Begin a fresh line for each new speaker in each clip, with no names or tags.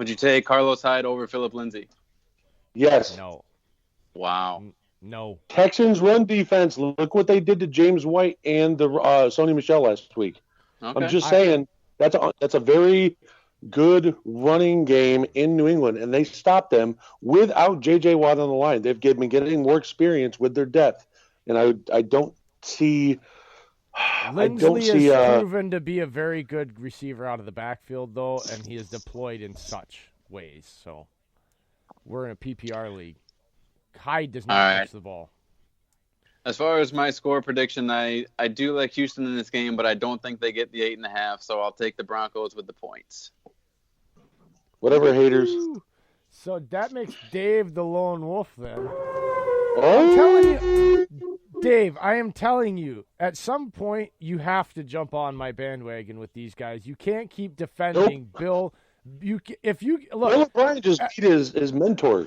Would you take Carlos Hyde over Philip Lindsay?
Yes.
No.
Wow.
No.
Texans run defense. Look what they did to James White and the Sony Michel last week.
Okay.
I'm just saying that's a very good running game in New England, and they stopped them without J.J. Watt on the line. They've been getting more experience with their depth, and I don't see.
Lindsley has proven to be a very good receiver out of the backfield, though, and he is deployed in such ways. So we're in a PPR league. Hyde does not touch the ball.
As far as my score prediction, I do like Houston in this game, but I don't think they get the 8.5, so I'll take the Broncos with the points.
Whatever, haters.
So that makes Dave the lone wolf then.
I'm
telling you, Dave, I am telling you, at some point you have to jump on my bandwagon with these guys. You can't keep defending Bill. Bill
O'Brien just beat his mentor.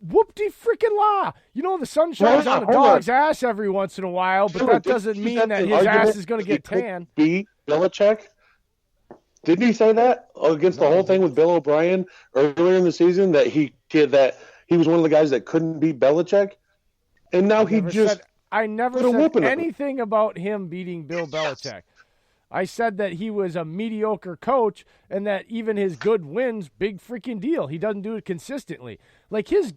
Whoop-de-freaking-la. You know, the sun shines on the dog's ass every once in a while, but that doesn't mean that his ass is going to get tan.
Beat Belichick? Didn't he say that against the whole thing with Bill O'Brien earlier in the season, that he was one of the guys that couldn't beat Belichick? And now
I never said anything about him beating Bill Belichick. I said that he was a mediocre coach and that even his good wins, big freaking deal. He doesn't do it consistently. Like his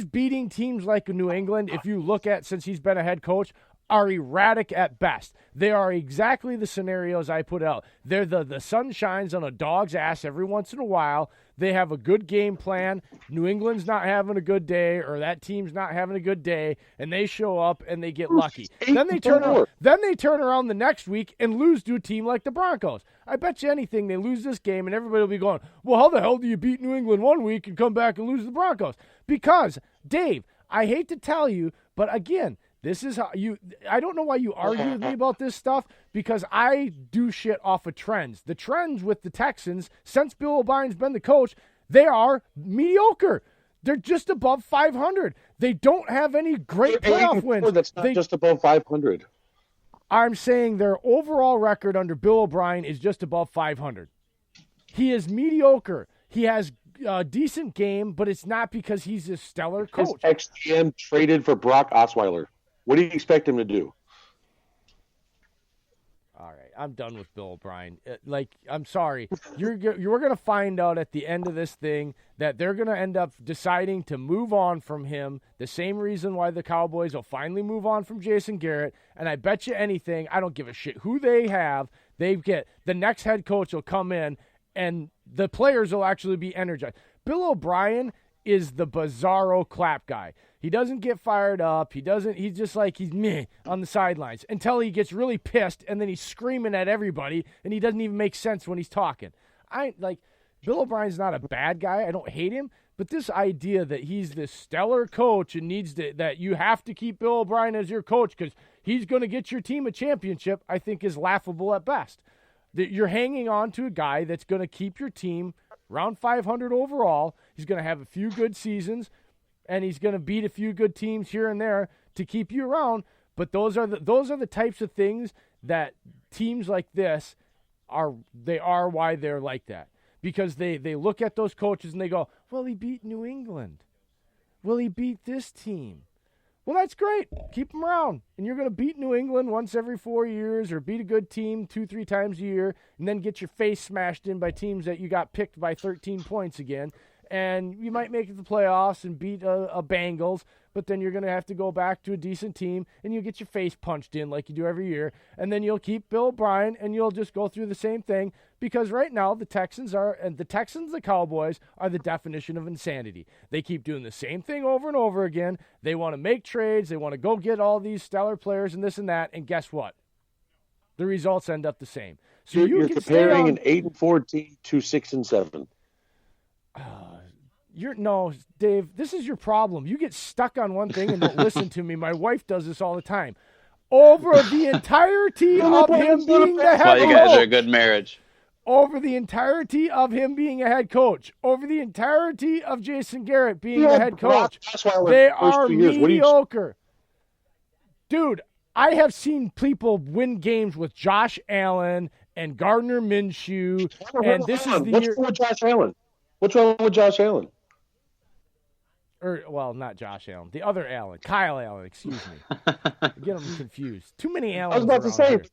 beating teams like New England, if you look at since he's been a head coach, are erratic at best. They are exactly the scenarios I put out. They're the sun shines on a dog's ass every once in a while. They have a good game plan. New England's not having a good day, or that team's not having a good day, and they show up and they get lucky. Then they turn around the next week and lose to a team like the Broncos. I bet you anything they lose this game, and everybody will be going, well, how the hell do you beat New England one week and come back and lose the Broncos? Because, Dave, I hate to tell you, but again, this is how I don't know why you argue with me about this stuff, because I do shit off of trends. The trends with the Texans, since Bill O'Brien's been the coach, they are mediocre. They're just above 500. They don't have any great playoff wins.
That's not just above 500.
I'm saying their overall record under Bill O'Brien is just above 500. He is mediocre. He has a decent game, but it's not because he's a stellar coach.
His ex-GM traded for Brock Osweiler. What do you expect him to do?
All right, I'm done with Bill O'Brien. I'm sorry. You're going to find out at the end of this thing that they're going to end up deciding to move on from him, the same reason why the Cowboys will finally move on from Jason Garrett. And I bet you anything, I don't give a shit who they have, the next head coach will come in, and the players will actually be energized. Bill O'Brien is the bizarro clap guy. He doesn't get fired up. He's just like, he's meh on the sidelines until he gets really pissed, and then he's screaming at everybody, and he doesn't even make sense when he's talking. Bill O'Brien's not a bad guy. I don't hate him, but this idea that he's this stellar coach and that you have to keep Bill O'Brien as your coach because he's going to get your team a championship, I think is laughable at best. That you're hanging on to a guy that's going to keep your team around 500 overall. He's going to have a few good seasons, and he's going to beat a few good teams here and there to keep you around. But those are the types of things that teams like this are why they're like that. Because they look at those coaches and they go, well, he beat New England. Well, he beat this team. Well, that's great. Keep him around. And you're going to beat New England once every 4 years, or beat a good team 2-3 times a year, and then get your face smashed in by teams that you got picked by 13 points again. And you might make it to the playoffs and beat a Bengals, but then you're going to have to go back to a decent team, and you'll get your face punched in like you do every year. And then you'll keep Bill O'Brien, and you'll just go through the same thing, because right now the Cowboys are the definition of insanity. They keep doing the same thing over and over again. They want to make trades. They want to go get all these stellar players and this and that, and guess what? The results end up the same. So
you're comparing an 8-4 team to 6-7.
No, Dave, this is your problem. You get stuck on one thing and don't listen to me. My wife does this all the time. Over the entirety of him being the head coach.
Well, you guys are a good marriage.
Over the entirety of him being a head coach. Over the entirety of Jason Garrett being a head coach. They are mediocre. Dude, I have seen people win games with Josh Allen and Gardner Minshew. And this is the year.
What's with Josh Allen? What's wrong with Josh Allen?
Or, well, not Josh Allen. The other Allen. Kyle Allen, excuse me. Get them confused. Too many Allens
I was about to say,
here.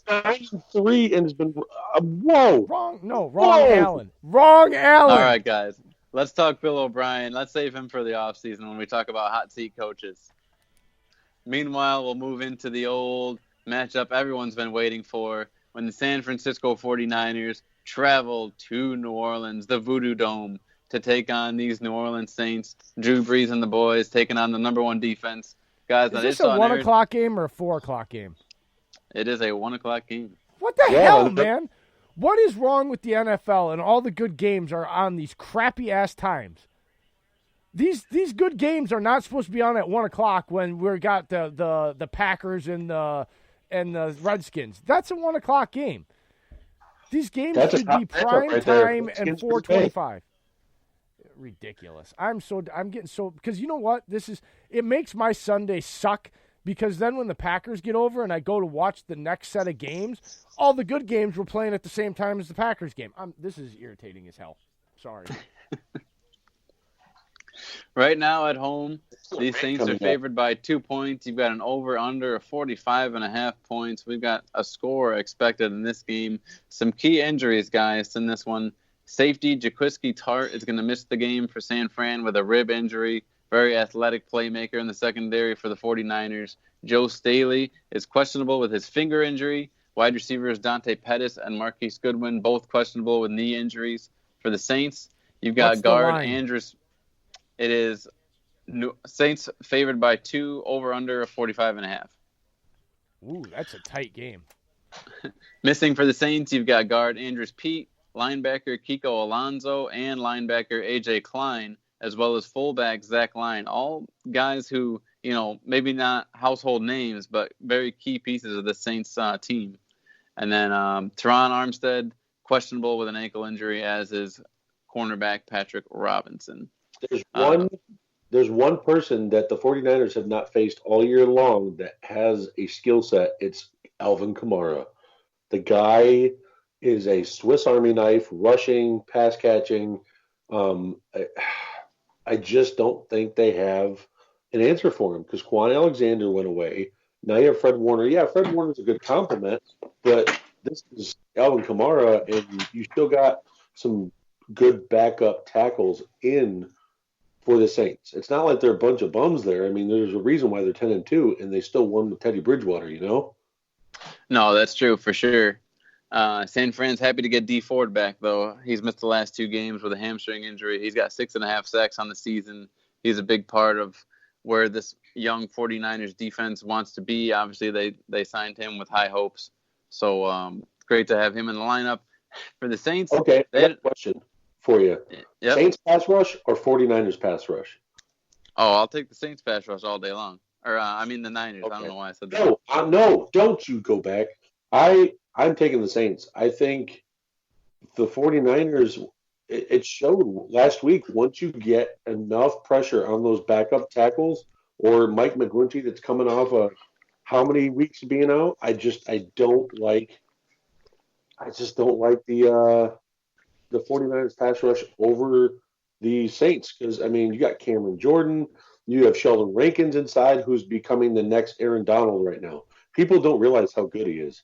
9-3 and has been whoa.
Wrong Allen. Wrong Allen.
All right, guys. Let's talk Bill O'Brien. Let's save him for the offseason when we talk about hot seat coaches. Meanwhile, we'll move into the old matchup everyone's been waiting for when the San Francisco 49ers travel to New Orleans, the Voodoo Dome, to take on these New Orleans Saints. Drew Brees and the boys taking on the number one defense. Guys,
is this a 1 o'clock game or a 4 o'clock game?
It is a 1 o'clock game.
What the hell, man? What is wrong with the NFL and all the good games are on these crappy-ass times? These good games are not supposed to be on at 1 o'clock when we've got the Packers and the Redskins. That's a 1 o'clock game. These games should be prime time and 4:25. Ridiculous. I'm getting so because you know what? It makes my Sunday suck because then when the Packers get over and I go to watch the next set of games, all the good games were playing at the same time as the Packers game. This is irritating as hell. Sorry.
Right now at home, these Saints are favored by 2 points. You've got an over-under of 45.5 points. We've got a score expected in this game. Some key injuries, guys, in this one. Safety Jaquiski Tart is going to miss the game for San Fran with a rib injury. Very athletic playmaker in the secondary for the 49ers. Joe Staley is questionable with his finger injury. Wide receivers Dante Pettis and Marquise Goodwin, both questionable with knee injuries. For the Saints, you've got guard Andrews. It is Saints favored by 2, over-under of 45.5.
Ooh, that's a tight game.
Missing for the Saints, you've got guard Andrews Pete, linebacker Kiko Alonso, and linebacker A.J. Klein, as well as fullback Zach Line. All guys who, maybe not household names, but very key pieces of the Saints team. And then Teron Armstead, questionable with an ankle injury, as is cornerback Patrick Robinson.
There's one person that the 49ers have not faced all year long that has a skill set. It's Alvin Kamara. The guy is a Swiss Army knife, rushing, pass catching. I just don't think they have an answer for him because Quan Alexander went away. Now you have Fred Warner. Yeah, Fred Warner's a good compliment, but this is Alvin Kamara, and you still got some good backup tackles in for the Saints. It's not like they're a bunch of bums there. I mean, there's a reason why they're 10-2, and they still won with Teddy Bridgewater,
No, that's true for sure. San Fran's happy to get D Ford back, though. He's missed the last 2 games with a hamstring injury. He's got 6.5 sacks on the season. He's a big part of where this young 49ers defense wants to be. Obviously, they signed him with high hopes. So great to have him in the lineup. For the Saints.
Okay, I have a question for you.
Yep.
Saints pass rush or 49ers pass rush?
Oh, I'll take the Saints pass rush all day long. Or, the Niners. Okay. I don't know why I said that.
No, don't you go back. I'm taking the Saints. I think the 49ers, it showed last week, once you get enough pressure on those backup tackles or Mike McGlinchey that's coming off of how many weeks of being out, I just don't like the 49ers pass rush over the Saints because, you got Cameron Jordan. You have Sheldon Rankins inside, who's becoming the next Aaron Donald right now. People don't realize how good he is.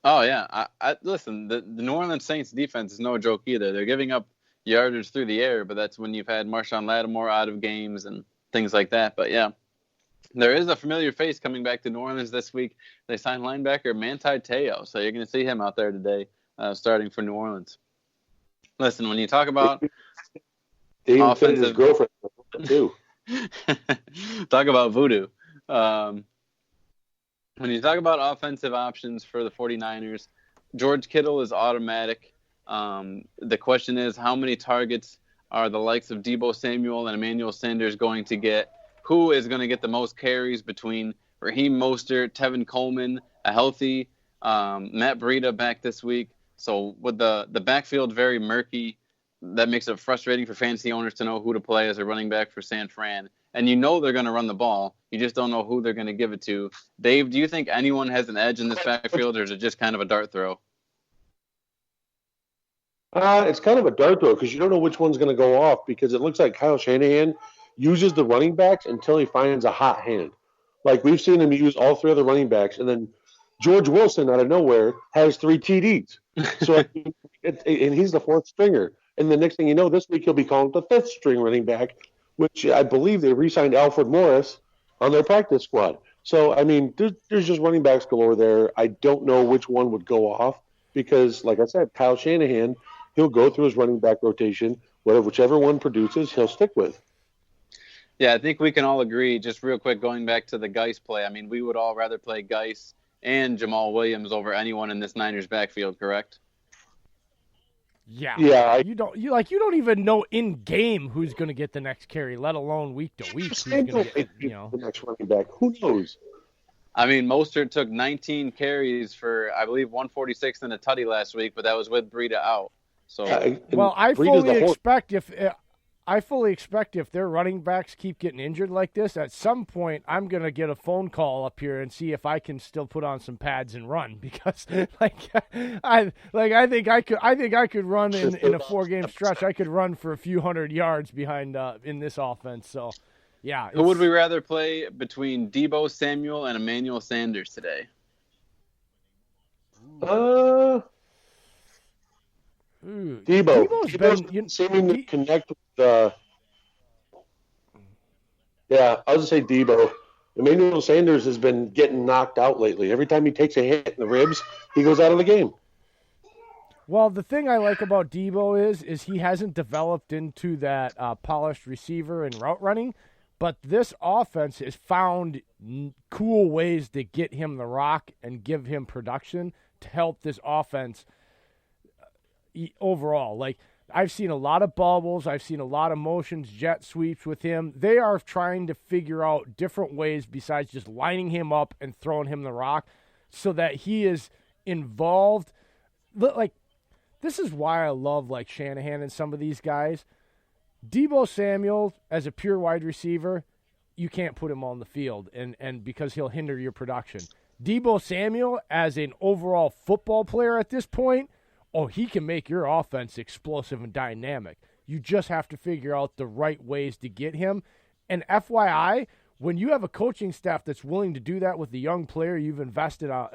Oh, yeah. I listen, the New Orleans Saints defense is no joke either. They're giving up yardage through the air, but that's when you've had Marshawn Lattimore out of games and things like that. But, yeah, there is a familiar face coming back to New Orleans this week. They signed linebacker Manti Te'o, so you're going to see him out there today starting for New Orleans. Listen, when you talk about offensive
his girlfriend too.
Talk about voodoo. When you talk about offensive options for the 49ers, George Kittle is automatic. The question is, how many targets are the likes of Deebo Samuel and Emmanuel Sanders going to get? Who is going to get the most carries between Raheem Mostert, Tevin Coleman, a healthy Matt Breida back this week? So with the backfield very murky, that makes it frustrating for fantasy owners to know who to play as a running back for San Fran. And they're going to run the ball. You just don't know who they're going to give it to. Dave, do you think anyone has an edge in this backfield, or is it just kind of a dart throw?
It's kind of a dart throw because you don't know which one's going to go off because it looks like Kyle Shanahan uses the running backs until he finds a hot hand. Like we've seen him use all three other running backs, and then George Wilson out of nowhere has 3 TDs. So and he's the fourth stringer. And the next thing you know, this week he'll be called the fifth string running back, which I believe they re-signed Alfred Morris on their practice squad. So I mean, there's just running backs galore there. I don't know which one would go off because, like I said, Kyle Shanahan, he'll go through his running back rotation. Whichever one produces, he'll stick with.
Yeah, I think we can all agree, just real quick, going back to the Geis play, I mean, we would all rather play Geis and Jamal Williams over anyone in this Niners backfield, correct?
Yeah.
Yeah.
You don't even know in game who's going to get the next carry, let alone week to week who's going to get,
the next running back. Who knows?
I mean, Mostert took 19 carries for, I believe, 146 and a tutty last week, but that was with Breida out. So,
well, I fully expect if their running backs keep getting injured like this, at some point I'm gonna get a phone call up here and see if I can still put on some pads and run because I think I could run in a 4-game stretch. I could run for a few hundred yards behind in this offense. So, yeah.
Who would we rather play between Deebo Samuel and Emmanuel Sanders today?
Deebo's been seeming to connect with yeah, I was going to say Deebo. Emmanuel Sanders has been getting knocked out lately. Every time he takes a hit in the ribs, he goes out of the game.
Well, the thing I like about Deebo is he hasn't developed into that polished receiver and route running, but this offense has found cool ways to get him the rock and give him production to help this offense overall. Like, I've seen a lot of bubbles. I've seen a lot of motions, jet sweeps with him. They are trying to figure out different ways besides just lining him up and throwing him the rock so that he is involved. Like, this is why I love, like, Shanahan and some of these guys. Deebo Samuel, as a pure wide receiver, you can't put him on the field and because he'll hinder your production. Deebo Samuel, as an overall football player at this point, he can make your offense explosive and dynamic. You just have to figure out the right ways to get him. And FYI, when you have a coaching staff that's willing to do that with the young player you've invested a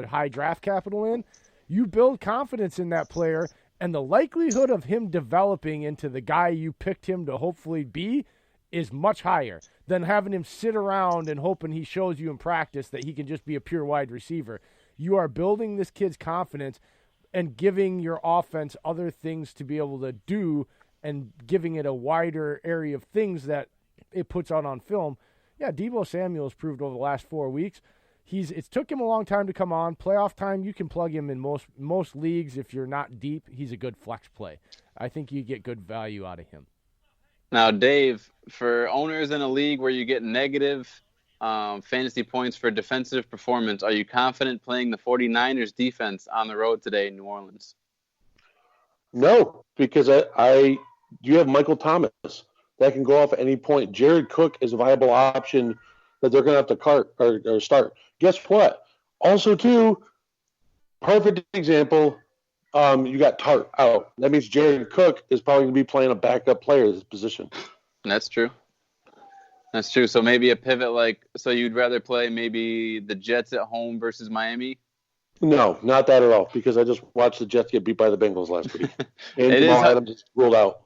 high draft capital in, you build confidence in that player, and the likelihood of him developing into the guy you picked him to hopefully be is much higher than having him sit around and hoping he shows you in practice that he can just be a pure wide receiver. You are building this kid's confidence and giving your offense other things to be able to do and giving it a wider area of things that it puts out on film. Yeah, Deebo Samuel has proved over the last 4 weeks. It's took him a long time to come on. Playoff time, you can plug him in most leagues. If you're not deep, he's a good flex play. I think you get good value out of him.
Now, Dave, for owners in a league where you get negative fantasy points for defensive performance, are you confident playing the 49ers defense on the road today in New Orleans?
No, because you have Michael Thomas that can go off at any point. Jared Cook is a viable option that they're going to have to cart or start. Guess what? Also, too, perfect example, you got Tart out. That means Jared Cook is probably going to be playing a backup player at this position.
That's true. That's true. So maybe a pivot so you'd rather play maybe the Jets at home versus Miami?
No, not that at all, because I just watched the Jets get beat by the Bengals last week. And Jamal Adams just ruled out.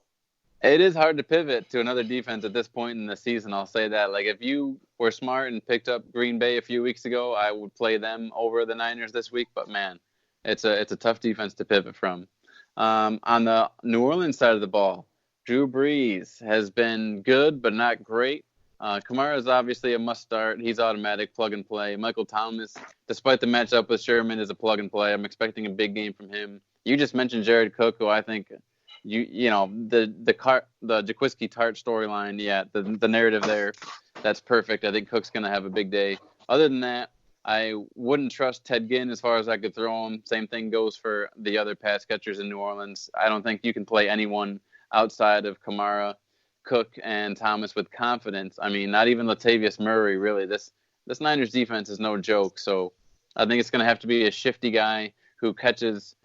It is hard to pivot to another defense at this point in the season, I'll say that. Like, if you were smart and picked up Green Bay a few weeks ago, I would play them over the Niners this week. But, man, it's a tough defense to pivot from. On the New Orleans side of the ball, Drew Brees has been good but not great. Kamara is obviously a must-start. He's automatic, plug-and-play. Michael Thomas, despite the matchup with Sherman, is a plug-and-play. I'm expecting a big game from him. You just mentioned Jared Cook, who I think, the Jaquiski Tart storyline, yeah, the narrative there, that's perfect. I think Cook's going to have a big day. Other than that, I wouldn't trust Ted Ginn as far as I could throw him. Same thing goes for the other pass catchers in New Orleans. I don't think you can play anyone outside of Kamara, Cook, and Thomas with confidence. I mean, not even Latavius Murray, really. This Niners defense is no joke. So I think it's going to have to be a shifty guy who catches